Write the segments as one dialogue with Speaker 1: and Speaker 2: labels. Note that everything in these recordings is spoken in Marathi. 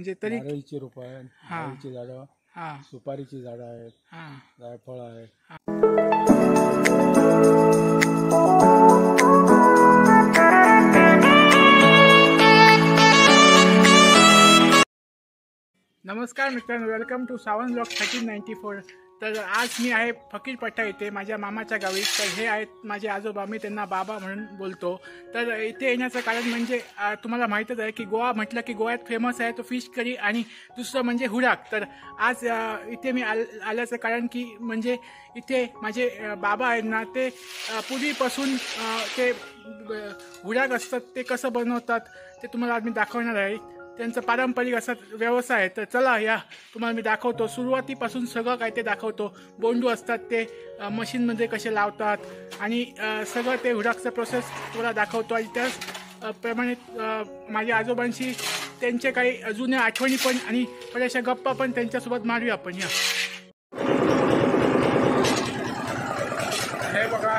Speaker 1: म्हणजे तरी
Speaker 2: नारळीची रोपं आहेत, नारळीची झाडं, सुपारीची झाडं आहेत, जायफळ आहे.
Speaker 1: नमस्कार मित्रांनो, वेलकम टू सावंत ब्लॉग 1394. तर आज मी आहे फकीरपट्टा येथे माझ्या मामाच्या गावी. तर हे आहेत माझे आजोबा, मी त्यांना बाबा म्हणून बोलतो. तर इथे येण्याचं कारण म्हणजे तुम्हाला माहीतच आहे की गोवा म्हटलं की गोव्यात फेमस आहे तो फिश करी आणि दुसरं म्हणजे हुडाक. तर आज इथे मी आल्याचं कारण की म्हणजे इथे माझे बाबा आहेत ना, ते पूर्वीपासून ते हुडाक असतात ते कसं बनवतात ते तुम्हाला आज मी दाखवणार आहे. त्यांचा पारंपरिक असा व्यवसाय आहे. तर चला या तुम्हाला मी दाखवतो, सुरुवातीपासून सगळं काय ते दाखवतो. बोंडू असतात ते मशीनमध्ये कसे लावतात आणि सगळं ते हुडाकचं प्रोसेस तुम्हाला दाखवतो. आणि त्याचप्रमाणे माझ्या आजोबांशी त्यांचे काही जुन्या आठवणी पण आणि बऱ्याचशा गप्पा पण त्यांच्यासोबत मारूया आपण. या हे बघा,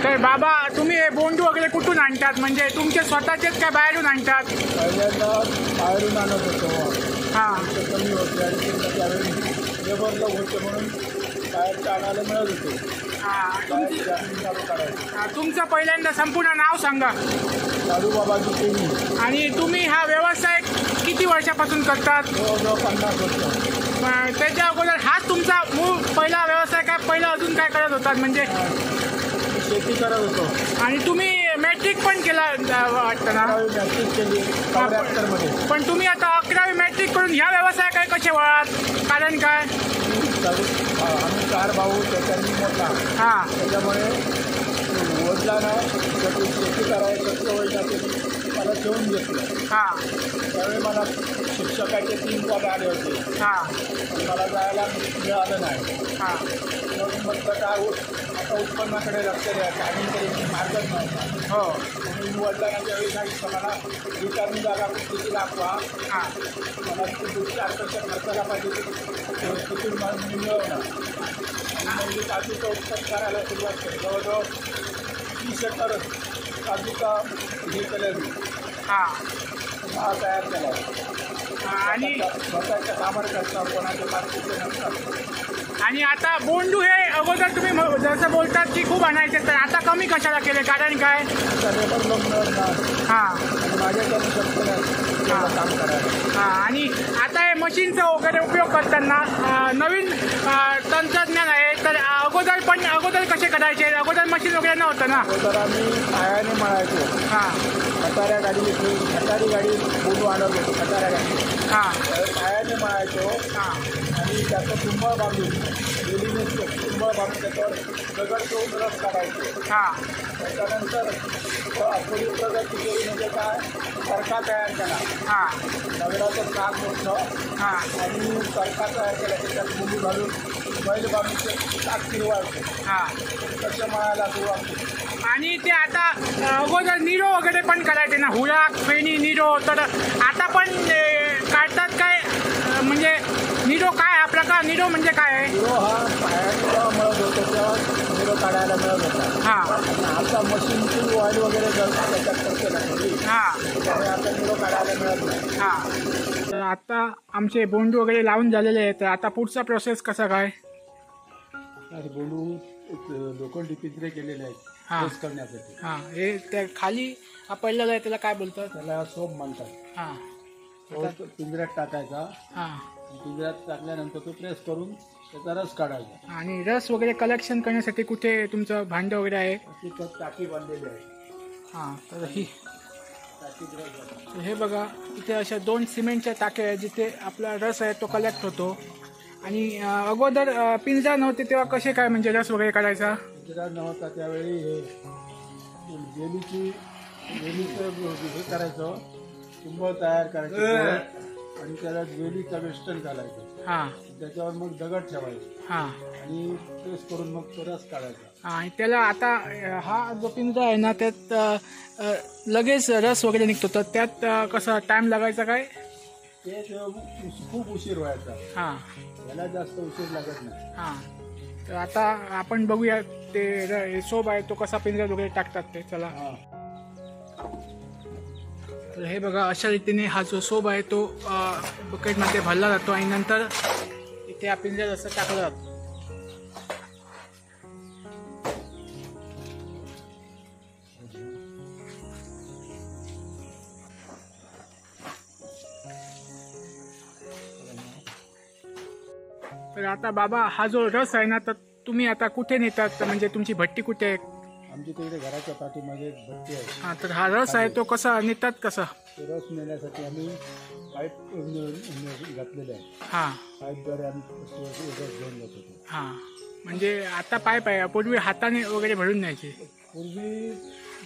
Speaker 1: तर बाबा तुम्ही हे बोंडू वगैरे कुठून आणतात? म्हणजे तुमचे स्वतःचेच काय बाहेरून आणतात?
Speaker 2: पहिल्यांदा बाहेरून आणत होतो, कमी होते आणि त्यावेळी लेबरला होते म्हणून बाहेरचं आणायला मिळत होते.
Speaker 1: तुमचं पहिल्यांदा संपूर्ण नाव सांगा.
Speaker 2: साडूबाबाजी केली.
Speaker 1: आणि तुम्ही हा व्यवसाय किती वर्षापासून करतात?
Speaker 2: जवळजवळ 50 वर्ष.
Speaker 1: त्याच्या अगोदर हाच तुमचा मूळ पहिला व्यवसाय काय? पहिला अजून काय करत होतात? म्हणजे
Speaker 2: शेती करत होतो.
Speaker 1: आणि तुम्ही मॅट्रिक पण केला वाटतं ना?
Speaker 2: मॅट्रिक केली 74मध्ये.
Speaker 1: पण तुम्ही आता 11वी मॅट्रिक करून ह्या व्यवसाय काय कसे वळात? कारण काय?
Speaker 2: आम्ही 4 भाऊ, त्याच्यानी मोठा. त्याच्यामुळे वडिलांना शेती करायचं सवय जाते, मला ठेवून घेतलं. त्यावेळी मला शिक्षकाचे 3 पद आले होते. मला जायला मिळालं नाही. म्हणून म्हटलं काय आता उत्पन्नाकडे लक्ष द्यायचं आणि तरी मार्गच नव्हता. म्हणून वडिलांना ज्यावेळी सांगितलं मला रिकामी जागा किती दाखवा, मला 2-4 खर्चाला पाहिजे तिथून मी मिळवणार. आणि म्हणजे काजूचं उत्पन्न करायला सुरुवात केली. जवळजवळ 30 एकर काजूचा हे केलं मी, तयार केला. आणि स्वतःच्या कामावर करतात, कोणाच्या मार्केटचे नसतात.
Speaker 1: आणि आता बोंडू हे अगोदर तुम्ही जसं बोलतात की खूप आणायचे, तर आता कमी कशाला केले? कारण काय?
Speaker 2: लेबर लोक मिळत नाही आणि माझ्याकडे शक्य नाही काम करायला.
Speaker 1: आणि आता हे मशीनचा वगैरे उपयोग करताना नवीन तंत्रज्ञान आहे, तर अगोदर कसे करायचे? अगोदर मशीन वगैरे नव्हतं ना?
Speaker 2: अगोदर आम्ही पायाने मळायचो. खटाऱ्या गाडी बोलू आणत होतो. खटाऱ्या गाडी पायाने मळायचो आणि त्याचं कुंभळ बांधून वेलीने कुंभळ बांधून त्याच्यावर दगड ठेवून रस काढायचो. त्याच्यानंतर थोडी प्रगती केली म्हणजे काय, सरका तयार केला. दगडाचं काग मोठं आणि सरका तयार केला, त्याच्यात मुली घालून बैल बांधून ताक फिरवायचं. तसं मळायला सुरुवात केली.
Speaker 1: आणि ते आता अगोदर निरो वगैरे पण करायचे ना, हुडाक, फेणी, निरो. तर आता पण काढतात काय? म्हणजे निरो काय हा प्रकार? निरो म्हणजे काय आहे?
Speaker 2: निरो हा पायाने मळत होतो तेव्हा निरो काढायला मिळत होता. आता मशीनची ऑइल वगैरे त्याच्यात करते ना, त्यामुळे आता निरो काढायला मिळत नाही.
Speaker 1: तर आता आमचे बोंडू वगैरे लावून झालेले आहेत. तर आता पुढचा प्रोसेस कसा काय?
Speaker 2: बोंडू लोखंडी पिंजरे केलेले आहेत करण्यासाठी.
Speaker 1: हे त्या खाली हा पहिला आहे त्याला काय बोलतात?
Speaker 2: त्याला सोप म्हणतात.
Speaker 1: हा,
Speaker 2: तो पिंजऱ्यात टाकायचा.
Speaker 1: हा,
Speaker 2: पिंजऱ्यात टाकल्यानंतर तो प्रेस करून त्याचा रस काढायचा.
Speaker 1: आणि रस वगैरे कलेक्शन करण्यासाठी कुठे तुमचं भांड वगैरे आहे?
Speaker 2: तिथं टाकी बांधलेली आहे.
Speaker 1: हा, तर ही
Speaker 2: टाकीत रस जातो.
Speaker 1: तर हे बघा, इथे अशा 2 सिमेंटच्या टाक्या आहेत जिथे आपला रस आहे तो कलेक्ट होतो. आणि अगोदर पिंजरा नव्हते तेव्हा कसे काय म्हणजे रस वगैरे काढायचा?
Speaker 2: पिंजरा नव्हता त्यावेळी हे वेलीचं हे करायचं, कुंभ तयार करायचं आणि त्याला वेलीचा वेस्टर्न घालायचं.
Speaker 1: हा,
Speaker 2: त्याच्यावर मग दगड ठेवायचे.
Speaker 1: हा,
Speaker 2: आणि प्रेस करून मग तो रस काढायचा.
Speaker 1: आणि त्याला आता हा जो पिंजरा आहे ना त्यात लगेच रस वगैरे निघतो, तर त्यात कसा टाइम लागायचा काय?
Speaker 2: ते खूप उशीर व्हायचा.
Speaker 1: हा,
Speaker 2: याला जास्त उशीर लागत नाही.
Speaker 1: हा, तर आता आपण बघूया ते सोब आहे तो कसा पिंजऱ्यात वगैरे टाकतात ते. चला.
Speaker 2: हा.
Speaker 1: तर हे बघा, अशा रीतीने हा जो सोब आहे तो बकेटमध्ये भरला जातो आणि नंतर इथे हा पिंजऱ्यात असं टाकलं जातं. तर आता बाबा, हा जो रस आहे ना तर तुम्ही आता कुठे नेतात? म्हणजे तुमची भट्टी कुठे आहे?
Speaker 2: आमच्या तिकडे घराच्या पाठीमागे भट्टी आहे.
Speaker 1: हा, तर हा रस आहे तो कसा नेतात? कसा?
Speaker 2: तो रस नेण्यासाठी आम्ही पाईप घातलेले आहे.
Speaker 1: हा,
Speaker 2: पाईपद्वारे आम्ही रस घेऊन जात होतो.
Speaker 1: हा, म्हणजे आता पाईप आहे, पूर्वी हाताने वगैरे भरून न्यायचे.
Speaker 2: पूर्वी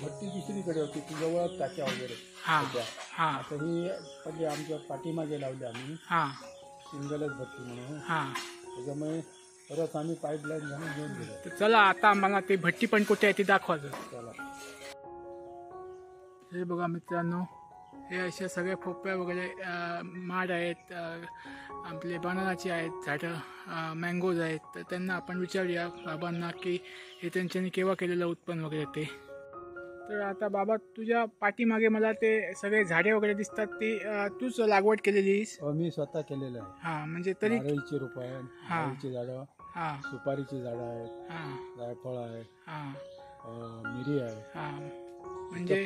Speaker 2: भट्टी दुसरीकडे होती, ती जवळ टाक्या वगैरे
Speaker 1: हा,
Speaker 2: होत्या.
Speaker 1: हा,
Speaker 2: आता ही म्हणजे आमच्या पाठीमागे लावली आम्ही,
Speaker 1: हा,
Speaker 2: सिंगलच भट्टी म्हणून.
Speaker 1: हा.
Speaker 2: त्याच्यामुळे रस आम्ही पाईपलाईन घालून घेऊन गेलो.
Speaker 1: तर चला, आता मला ते भट्टी पण कुठे आहे ती दाखवायचं.
Speaker 2: चला.
Speaker 1: हे बघा मित्रांनो, हे अशा सगळ्या खोप्या वगैरे माड आहेत, आपले बनानाची आहेत झाडं, मँगोज आहेत. तर त्यांना आपण विचारूया बाबांना की हे त्यांच्यानी केव्हा केलेलं उत्पन्न वगैरे ते. तर आता बाबा, तुझ्या पाठीमागे मला ते सगळे झाडे वगैरे दिसतात, ती तूच लागवड केलेलीस?
Speaker 2: मी स्वतः केलेलं आहे.
Speaker 1: हा, म्हणजे तरी
Speaker 2: नारळीची रोपं आहे, नारळीची झाडं,
Speaker 1: हा,
Speaker 2: सुपारीची झाडं आहेत,
Speaker 1: हा,
Speaker 2: जायफळ आहे,
Speaker 1: हा,
Speaker 2: मिरी आहे.
Speaker 1: हा, म्हणजे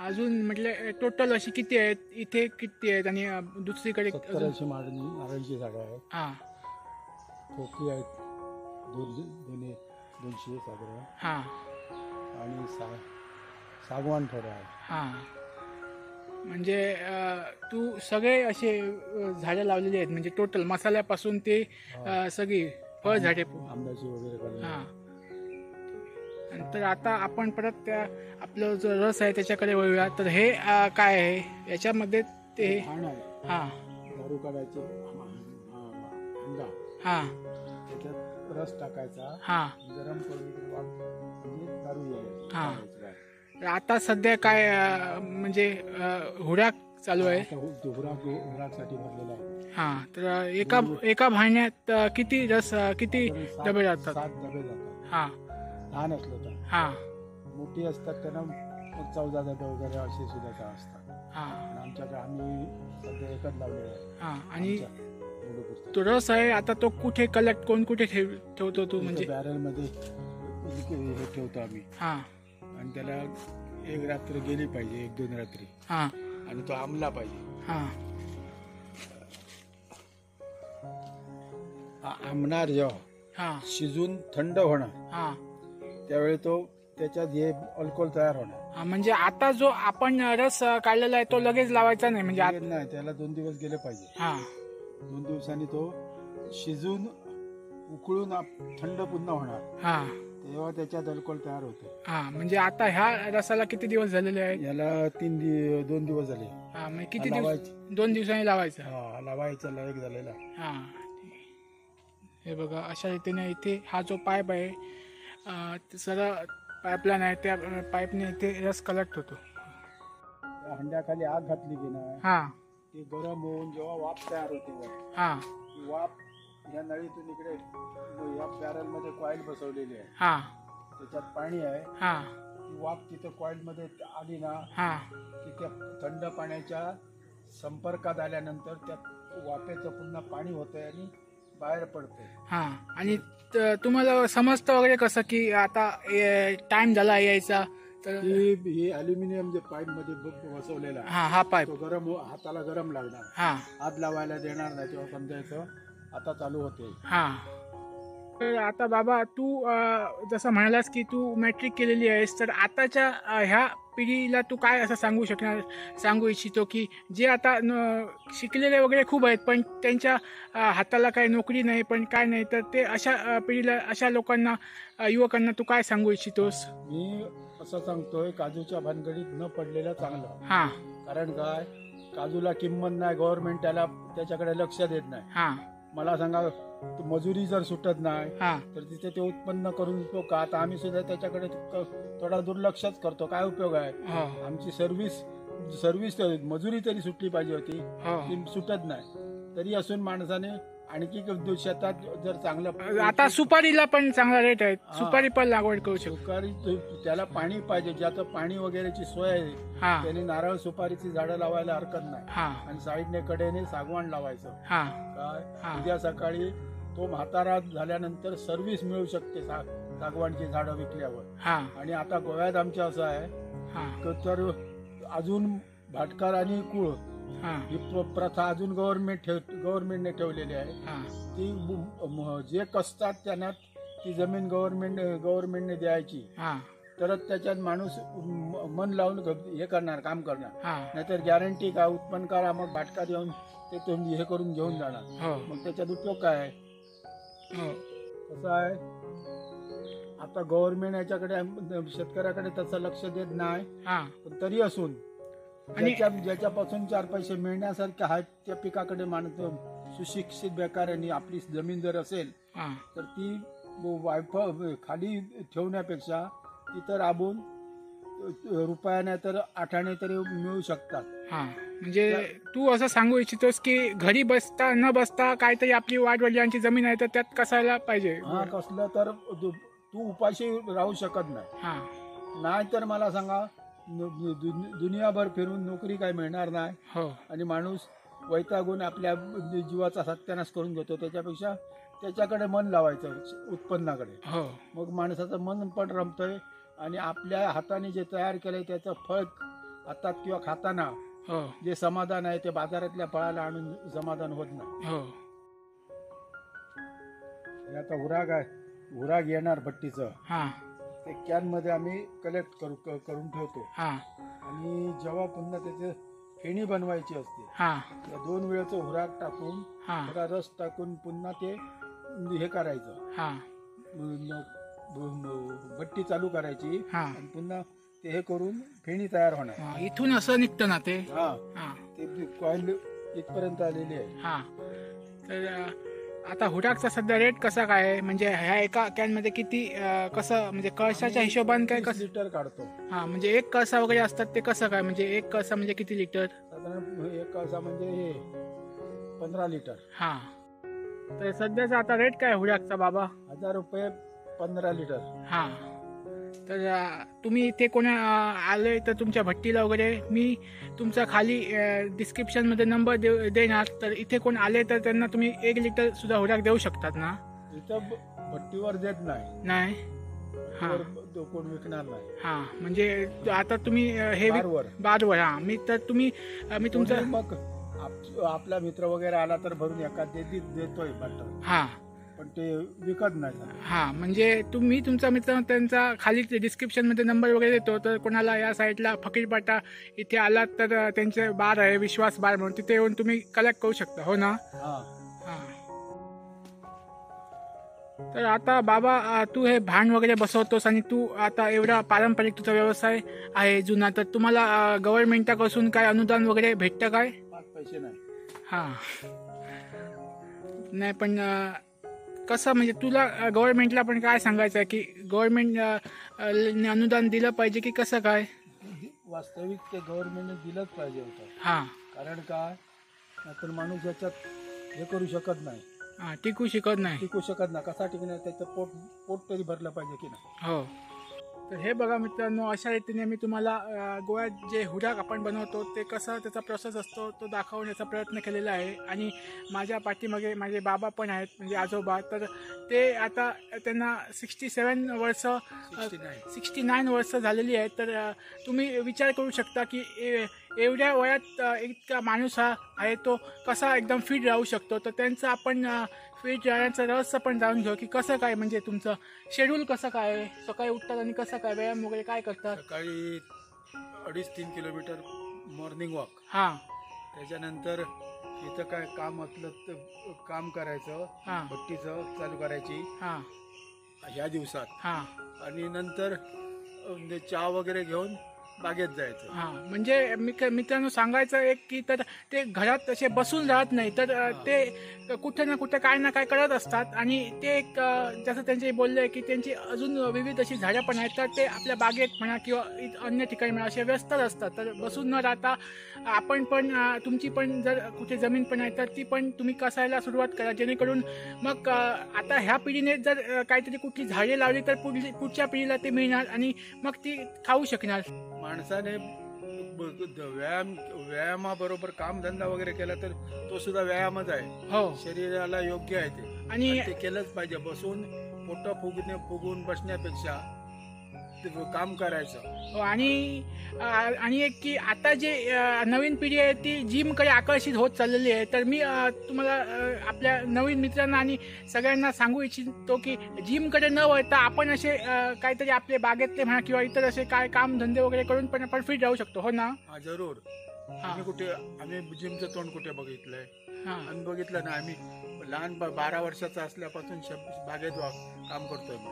Speaker 1: अजून म्हटलं टोटल अशी किती आहेत इथे? किती आहेत? आणि दुसरीकडे
Speaker 2: 70 माडणी नारळीची झाडं आहेत.
Speaker 1: हा,
Speaker 2: खोकी आहेत, 200 साधारण.
Speaker 1: हा,
Speaker 2: आणि सागवान थोडं आहे.
Speaker 1: हा, म्हणजे तू सगळे असे झाडं लावलेली आहेत, म्हणजे टोटल मसाल्यापासून ते सगळी फळ झाडे,
Speaker 2: आंब्याची वगैरे.
Speaker 1: हा. तर आता आपण परत त्या आपलं जो रस आहे त्याच्याकडे वळूया. तर हे काय आहे याच्यामध्ये? ते
Speaker 2: खाण आहे.
Speaker 1: हा,
Speaker 2: दारू काढायचे हंगा.
Speaker 1: हा,
Speaker 2: त्याच्यात रस टाकायचा.
Speaker 1: हा,
Speaker 2: गरम करून म्हणजे दारू यायची.
Speaker 1: हा. आता सध्या काय म्हणजे हुराक चालू आहे?
Speaker 2: हुराकसाठी भरलेला आहे.
Speaker 1: हा, तर एका भाण्यात किती रस, किती डबे जातात?
Speaker 2: 7 डबे जातात.
Speaker 1: हा,
Speaker 2: लहान असलं तर.
Speaker 1: हा,
Speaker 2: मोठी असतात त्यांना 14 डबे वगैरे असे सुद्धा असतात.
Speaker 1: हा,
Speaker 2: आमच्याकडे आम्ही सध्या एकच लावलेला आहे.
Speaker 1: हा. आणि तो रस आहे आता तो कुठे कलेक्ट, कुठे ठेवतो तू? म्हणजे
Speaker 2: बॅरल मध्ये हे ठेवतो आम्ही.
Speaker 1: हा,
Speaker 2: आणि त्याला 1 रात्र गेली पाहिजे, 1-2 रात्री.
Speaker 1: हा,
Speaker 2: आणि तो आंबला पाहिजे.
Speaker 1: हा,
Speaker 2: आंबणार जेव्हा,
Speaker 1: हा,
Speaker 2: शिजून थंड होणार,
Speaker 1: हा,
Speaker 2: त्यावेळी तो त्याच्यात हे अल्कोहोल तयार होणार.
Speaker 1: हा. म्हणजे आता जो आपण रस काढलेला आहे तो लगेच लावायचा नाही? म्हणजे
Speaker 2: नाही, त्याला 2 दिवस गेले पाहिजे.
Speaker 1: हा,
Speaker 2: 2 दिवसांनी तो शिजून उकळून थंड पुन्हा होणार. हा, तेव्हा त्याच्यात अल्कोहोल तयार होते.
Speaker 1: हा. म्हणजे आता ह्या रसाला किती दिवस झालेले आहेत?
Speaker 2: याला 2 दिवस झाले.
Speaker 1: हा, म्हणजे किती दिवस? 2 दिवसांनी लावायचं?
Speaker 2: हा, लावायचा लायक झालेला.
Speaker 1: हा. हे बघा, अशा रीतीने इथे हा जो पाईप आहे, सरळ पाईपलाईन आहे, त्या पाईपने इथे रस कलेक्ट होतो.
Speaker 2: हंड्याखाली आग घातली की नाही,
Speaker 1: हा,
Speaker 2: ते गरम होऊन जेव्हा वाफ तयार होते,
Speaker 1: हा,
Speaker 2: वाफ या नळीतून इकडे या बॅरल मध्ये कॉईल बसवलेली आहे.
Speaker 1: हा,
Speaker 2: त्याच्यात पाणी आहे.
Speaker 1: हा,
Speaker 2: वाफ तिथे कॉईल मध्ये आली ना,
Speaker 1: हा,
Speaker 2: की त्या थंड पाण्याच्या संपर्कात आल्यानंतर त्या वाफेचं पुन्हा पाणी होतंय आणि बाहेर पडते.
Speaker 1: हा. आणि तुम्हाला समजतं वगैरे कसं की आता टाइम झाला यायचा, तर
Speaker 2: ही ॲल्युमिनियम जे पाईप मध्ये बसवलेला आहे,
Speaker 1: हा पाईप
Speaker 2: तो गरम हाताला गरम लागणार, हात लावायला देणार नाही, तेव्हा समजायचं आता चालू होते.
Speaker 1: तर आता बाबा तू जसं म्हणालास की तू मॅट्रिक केलेली आहेस, तर आताच्या ह्या पिढीला तू काय असं सांगू इच्छितो की जे आता शिकलेले वगैरे खूप आहेत पण त्यांच्या हाताला काही नोकरी नाही पण काय नाही, तर ते अशा पिढीला, अशा लोकांना, युवकांना तू काय सांगू इच्छितोस?
Speaker 2: मी असं सांगतोय, काजूच्या भानगडीत न पडलेलं चांगलं. कारण काय, काजूला किंमत नाही, गव्हर्नमेंट त्याच्याकडे लक्ष देत नाही. मला सांगा, मजुरी जर सुटत नाही तर तिथे ते उत्पन्न करून उपयोग का? आता आम्ही सुद्धा त्याच्याकडे थोडा दुर्लक्षच करतो. काय उपयोग आहे? आमची सर्व्हिस मजुरी तरी सुटली पाहिजे होती, ती सुटत नाही. तरी असून माणसाने आणखी शेतात जर चांगलं,
Speaker 1: आता सुपारीला पण चांगला रेट आहे, सुपारी पण लागवड करू शकतो.
Speaker 2: सुपारी त्याला पाणी पाहिजे, ज्याचं पाणी वगैरेची सोय आहे त्याने नारळ सुपारीची झाडं लावायला हरकत नाही. आणि साईडने कडेने सागवान लावायचं. काय उद्या सकाळी तो म्हातारा झाल्यानंतर सर्व्हिस मिळू शकते सागवानची झाडं विकल्यावर. आणि आता गोव्यात आमच्या असं आहे तर अजून भाटकार आणि कुळ ही प्रथा अजून गव्हर्नमेंटने ठेवलेली आहे. ती जे कसतात त्यांना ती जमीन गव्हर्नमेंटने द्यायची, तरच त्याच्यात माणूस मन लावून हे करणार, काम करणार. नाहीतर गॅरंटी का उत्पन्न करा, मग भाटकार येऊन ते तुम्ही हे करून घेऊन जाणार. मग त्याच्यात उपयोग काय? कसं आहे, आता गव्हर्नमेंट याच्याकडे शेतकऱ्याकडे तसं लक्ष देत नाही. पण तरी असून ज्याच्यापासून 4 पैसे मिळण्यासारखे आहेत त्या पिकाकडे माणूस, सुशिक्षित बेकारांनी आपली जमीन जर असेल तर ती खाली ठेवण्यापेक्षा तिथं राबून रुपयाने तर 8 आणे तरी मिळू शकतात.
Speaker 1: म्हणजे तू असं सांगू इच्छितोस की घरी बसता न बसता काहीतरी आपली वाडवडिलांची जमीन आहे तर त्यात कसायला पाहिजे.
Speaker 2: कसलं तर तू उपाशी राहू शकत नाही. तर मला सांगा, दुनियाभर फिरून नोकरी काय मिळणार नाही. आणि माणूस वैतागून आपल्या जीवाचा सत्यानाश करून घेतो. त्याच्यापेक्षा त्याच्याकडे मन लावायचं, उत्पन्नाकडे. मग माणसाचं मन पण रमतंय आणि आपल्या हाताने जे तयार केलंय त्याचं फळ हातात किंवा खाताना जे समाधान आहे ते बाजारातल्या फळाला आणून समाधान होत नाही. आता हुराग येणार भट्टीचं, ते कॅन मध्ये आम्ही कलेक्ट करून ठेवतो. आणि जेव्हा पुन्हा त्याचे फेणी बनवायची असते, 2 वेळेचं हुराग टाकून थोडा रस टाकून पुन्हा ते हे करायचं, भट्टी चालू करायची आणि पुन्हा ते हे करून फेणी तयार होणार.
Speaker 1: इथून असं निघतं ना ते.
Speaker 2: ते कॉइल इथपर्यंत आलेली आहे.
Speaker 1: तर आता हुरागचा सध्या रेट कसा काय आहे? म्हणजे ह्या एका कॅन मध्ये किती, कसं म्हणजे कळसाच्या हिशोबाने काय, कसं
Speaker 2: लिटर काढतो?
Speaker 1: म्हणजे एक कळसा वगैरे असतात ते कसं काय, म्हणजे एक कळसा म्हणजे किती लिटर?
Speaker 2: साधारण एक कळसा म्हणजे 15 लिटर.
Speaker 1: तर सध्याचा आता रेट काय हुरागचा बाबा?
Speaker 2: 1000 रुपये 15 लिटर.
Speaker 1: तर तुम्ही इथे कोणा आले तर तुमच्या भट्टीला वगैरे मी तुमचा खाली डिस्क्रिप्शन मध्ये नंबर देणार, तर इथे कोण आले तर त्यांना तुम्ही 1 लिटर सुद्धा हुराग देऊ शकतात ना?
Speaker 2: इथं भट्टीवर देत नाही. कोण विकणार नाही. म्हणजे आता तुम्ही हे बारवर. मी तुमचं मग आपला मित्र वगैरे आला तर भरून एका देतोय बटर. पण ते विकत नाही.
Speaker 1: म्हणजे तुम्ही तुमचा मित्र त्यांचा खाली डिस्क्रिप्शन मध्ये नंबर वगैरे देतो, तर कोणाला या साईडला फकीरपाटा इथे आलात तर त्यांचे बार आहे, विश्वास बार म्हणून, तिथे येऊन तुम्ही कलेक्ट करू शकता. हो ना? तर आता बाबा तू हे भांड वगैरे बसवतोस आणि तू आता एवढा पारंपरिक तुझा व्यवसाय आहे जुना, तर तुम्हाला गव्हर्नमेंटापासून काय अनुदान वगैरे भेटतं काय?
Speaker 2: 5 पैसे नाही.
Speaker 1: नाही पण कसं, म्हणजे तुला गव्हर्नमेंटला पण काय सांगायचं आहे की गव्हर्नमेंट अनुदान दिलं पाहिजे की कसं काय?
Speaker 2: वास्तविक ते गव्हर्नमेंटने दिलंच पाहिजे होतं. कारण काय, नाहीतर माणूस याच्यात हे करू शकत नाही, टिकू शकत नाही. कसा टिकणार? त्याचं पोट तरी भरलं पाहिजे की नाही?
Speaker 1: तर हे बघा मित्रांनो, अशा रीतीने मी तुम्हाला गोव्यात जे हुडाक आपण बनवतो ते कसं त्याचा प्रोसेस असतो तो दाखवण्याचा प्रयत्न केलेला आहे. आणि माझ्या पाठीमागे माझे बाबा पण आहेत, म्हणजे आजोबा. तर ते आता त्यांना 69 वर्ष झालेली आहेत. तर तुम्ही विचार करू शकता की एवढ्या वयात इतका माणूस आहे तो कसा एकदम फिट राहू शकतो. तर त्यांचं आपण फिट राहण्याचं रहस्य पण जाणून घेऊ की कसं काय, म्हणजे तुमचं शेड्यूल कसं काय, सकाळी उठतात आणि कसं काय व्यायाम वगैरे काय करतात.
Speaker 2: सकाळी 2.5-3 किलोमीटर मॉर्निंग वॉक.
Speaker 1: हां.
Speaker 2: त्याच्यानंतर इथं काय काम असलं तर काम करायचं, भट्टीचं चालू करायची ह्या दिवसात. आणि नंतर चहा वगैरे घेऊन बागेत जायचं.
Speaker 1: म्हणजे मित्रांनो सांगायचं एक की तर ते घरात असे बसून राहत नाही, तर ते कुठे ना कुठे काय ना काय करत असतात. आणि ते एक जसं त्यांचे बोलले की त्यांची अजून विविध अशी झाडं पण आहेत, तर ते आपल्या बागेत म्हणा किंवा अन्य ठिकाणी म्हणा असे व्यस्त असतात. तर बसून न राहता आपण पण तुमची पण जर कुठे जमीन पण आहे तर ती पण तुम्ही कसायला सुरुवात करा, जेणेकरून मग आता ह्या पिढीने जर काहीतरी कुठली झाडे लावली तर पुढच्या पिढीला ते मिळणार आणि मग ती खाऊ शकणार.
Speaker 2: माणसाने व्यायामाबरोबर कामधंदा वगैरे केला तर तो सुद्धा व्यायामच आहे.
Speaker 1: हो,
Speaker 2: शरीराला योग्य आहे ते, आणि ते केलंच पाहिजे. बसून पोट फुगून बसण्यापेक्षा काम करायचं.
Speaker 1: आणि एक की आता जे नवीन पिढी आहे ती जिमकडे आकर्षित होत चाललेली आहे. तर मी तुम्हाला आपल्या नवीन मित्रांना आणि सगळ्यांना सांगू इच्छितो की जिमकडे न वळता आपण असे काहीतरी आपले बागेतले म्हणा किंवा इतर असे काय काम धंदे वगैरे करून पण आपण फिट राहू शकतो. हो ना?
Speaker 2: जरूर. आम्ही जिमचं तोंड कुठे बघितलंय? आम्ही बघितलं ना. आम्ही लहान 12 वर्षाचा असल्यापासून बागेत काम करतोय मी.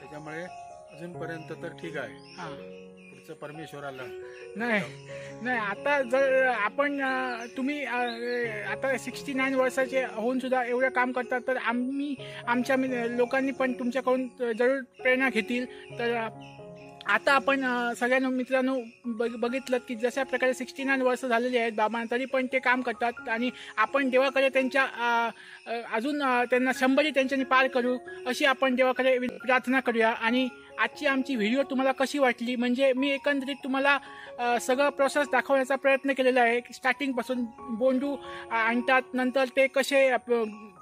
Speaker 2: त्याच्यामुळे अजूनपर्यंत तर ठीक आहे. पुढचं परमेश्वराला.
Speaker 1: नाही आता जर आपण तुम्ही आता 69 वर्षाचे होऊन सुद्धा एवढं काम करतात, तर आमच्या लोकांनी पण तुमच्याकडून जरूर प्रेरणा घेतील. तर आता आपण सगळ्यांना मित्रांनो बघितलं की जशा प्रकारे 69 वर्ष झालेली आहेत बाबांना, तरी पण ते काम करतात. आणि आपण देवाकडे त्यांच्या अजून त्यांना 100 त्यांच्यानी पार करू अशी आपण देवाकडे प्रार्थना करूया. आणि आजची आमची व्हिडिओ तुम्हाला कशी वाटली, म्हणजे मी एकंदरीत तुम्हाला सगळं प्रोसेस दाखवण्याचा प्रयत्न केलेला आहे. स्टार्टिंगपासून बोंडू आणतात, नंतर ते कसे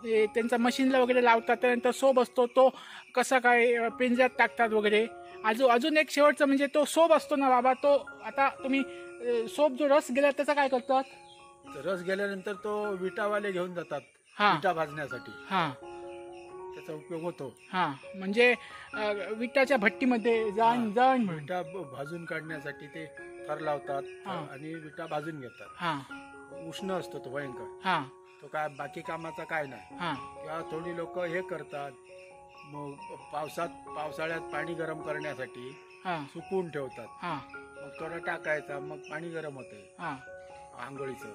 Speaker 1: त्यांचा मशीनला वगैरे लावतात, त्यानंतर सोब असतो तो कसा काय पिंजऱ्यात टाकतात वगैरे. अजून एक शेवटचं म्हणजे तो सोब असतो ना बाबा, तो आता तुम्ही सोब जो रस गेला त्याचा काय करतात?
Speaker 2: रस गेल्यानंतर तो विटावाले घेऊन जातात विटा भाजण्यासाठी. त्याचा उपयोग होतो.
Speaker 1: म्हणजे विटाच्या भट्टीमध्ये जण
Speaker 2: विटा भाजून काढण्यासाठी ते थर लावतात आणि विटा भाजून घेतात. उष्ण असतो तो भयंकर. तो काय बाकी कामाचा काय नाही. किंवा थोडी लोक हे करतात, मग पावसाळ्यात पाणी गरम करण्यासाठी सुकवून ठेवतात. मग थोडं टाकायचा, मग पाणी गरम होते आंघोळीचं.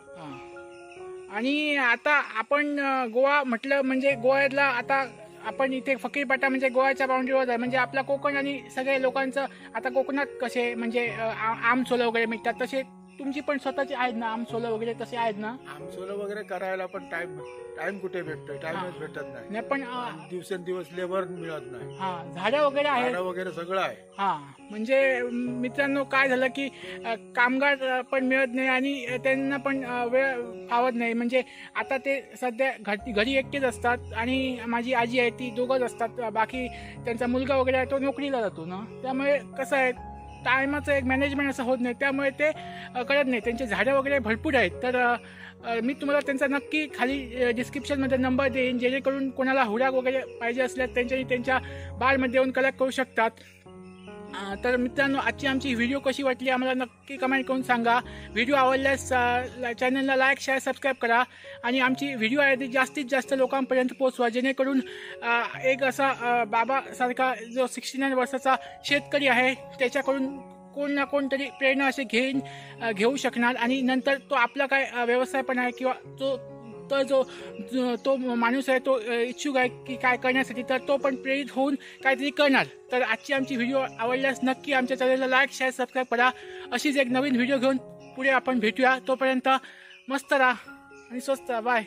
Speaker 1: आणि आता आपण गोवा म्हटलं म्हणजे गोव्यातला आता आपण इथे फकीरपाटा म्हणजे गोव्याच्या बाउंड्रीवर आहे. म्हणजे आपला कोकण आणि सगळ्या लोकांचं आता कोकणात कसे म्हणजे आमसोलं वगैरे मिळतात, तसे तुमची पण स्वतःची आहेत ना आमसोलं वगैरे, तसे आहेत ना?
Speaker 2: आमसोलं वगैरे करायला पण टाइम कुठे भेटतोय? टाइमच भेटत नाही.
Speaker 1: पण
Speaker 2: दिवसेंदिवस लेबर मिळत नाही.
Speaker 1: झाडं वगैरे आहे,
Speaker 2: झाडं वगैरे सगळं आहे.
Speaker 1: म्हणजे मित्रांनो काय झालं की कामगार पण मिळत नाही आणि त्यांना पण वेळ फावत नाही. म्हणजे आता ते सध्या घरी एकटेच असतात आणि माझी आजी आहे ती दोघंच असतात. बाकी त्यांचा मुलगा वगैरे आहे तो नोकरीला जातो ना, त्यामुळे कसं आहे टायमाचं एक मॅनेजमेंट असं होत नाही, त्यामुळे ते करत नाही. त्यांचे झाडं वगैरे भरपूर आहेत. तर मी तुम्हाला त्यांचा नक्की खाली डिस्क्रिप्शनमध्ये नंबर देईन, जेणेकरून कोणाला हुडाक वगैरे पाहिजे असल्यास त्यांच्या बारमध्ये येऊन कलेक्ट करू शकतात. तर मित्रांनो आजची आमची व्हिडिओ कशी वाटली आम्हाला नक्की कमेंट करून सांगा. व्हिडिओ आवडल्यास चॅनलला लाईक शेअर सबस्क्राईब करा आणि आमची व्हिडिओ आहे ती जास्तीत जास्त लोकांपर्यंत पोहोचवा, जेणेकरून एक असा बाबासारखा जो 69 वर्षाचा शेतकरी आहे त्याच्याकडून कोण ना कोणतरी प्रेरणा असे घेऊ शकणार. आणि नंतर तो आपला काय व्यवसाय पण आहे किंवा तो माणूस आहे तो इच्छुक आहे की काय करण्यासाठी, तर तो पण प्रेरित होऊन काहीतरी करणार. तर आजची आमची व्हिडिओ आवडल्यास नक्की आमच्या चॅनलला लाईक शेअर सबस्क्राईब करा. अशीच एक नवीन व्हिडिओ घेऊन पुढे आपण भेटूया. तोपर्यंत मस्त राहा आणि स्वस्त राहा. बाय.